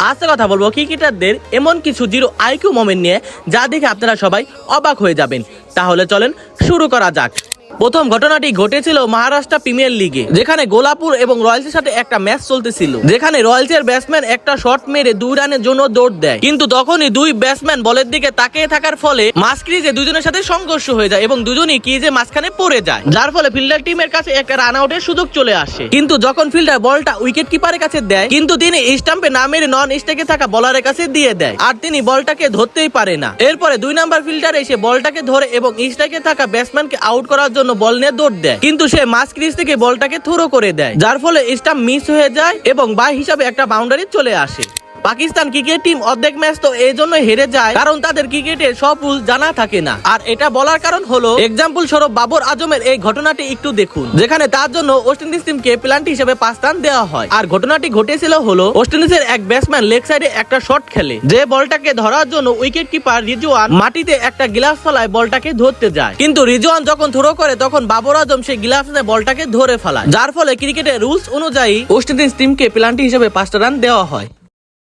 আজকে কথা বলবো ক্রিকেটারদের এমন কিছু জিরো আইকিউ মোমেন্ট নিয়ে যা দেখে আপনারা সবাই অবাক হয়ে যাবেন। তাহলে চলেন শুরু করা যাক। প্রথম ঘটনাটি ঘটেছিল মহারাষ্ট্র প্রিমিয়ার লিগে, যেখানে গোলাপুর এবং রয়্যালসের সাথে একটা ম্যাচ চলতেছিল, যেখানে রয়্যালসের ব্যাটসম্যান একটা শট মেরে 2 রানের জন্য দৌড় দেয়। কিন্তু তখনই দুই ব্যাটসম্যান বলের দিকে তাকিয়ে থাকার ফলে মাঝ ক্রিজে দুজনের সাথে সংঘর্ষ হয়ে যায় এবং দুজনই ক্রিজে মাঝখানে পড়ে যায়, যার ফলে ফিল্ডার টিমের কাছে একটা রান আউটের সুযোগ চলে আসে। কিন্তু যখন ফিল্ডার বলটা উইকেট কিপারের কাছে দেয়, কিন্তু তিনি স্টাম্পে না মেরে নন স্ট্রাইকে থাকা বলারের কাছে দিয়ে দেয়, আর তিনি বলটাকে ধরতেই পারে না। এরপরে 2 নাম্বার ফিল্ডার এসে বলটাকে ধরে এবং স্ট্রাইকে থাকা ব্যাটসম্যানকে আউট করার জন্য বল নিয়ে দৌড় দেয়, কিন্তু সে মাঝ ক্রিজ থেকে বলটাকে থ্রো করে দেয়, যার ফলে স্টাম্প মিস হয়ে যায় এবং বাই হিসাবে একটা বাউন্ডারি চলে আসে। পাকিস্তান ক্রিকেট টিম অর্ধেক ম্যাচ তো এই জন্য হেরে যায় কারণ তাদের ক্রিকেটের সব রুল জানা থাকে না। আর এটা বলার কারণ হলো এক্সাম্পল স্বরূপ বাবর আজমের এই ঘটনাটি একটু দেখুন, যেখানে তার জন্য ওয়েস্ট ইন্ডিজ টিমকে পেনাল্টি হিসেবে 5 রান দেওয়া হয়। আর ঘটনাটি ঘটেছিল হলো ওয়েস্ট ইন্ডিজের এক ব্যাটসম্যান লেগ সাইডে একটা শট খেলে, যে বলটাকে ধরার জন্য উইকেট কিপার রিজওয়ান মাটিতে একটা গ্লাভস ফেলায় বলটাকে ধরতে যায়, কিন্তু রিজওয়ান যখন থ্রো করে তখন বাবর আজম সেই গ্লাভস নিয়ে বলটাকে ধরে ফেলায়, যার ফলে ক্রিকেটের রুলস অনুযায়ী ওয়েস্ট ইন্ডিজ টিমকে পেনাল্টি হিসেবে 5 রান দেওয়া হয়।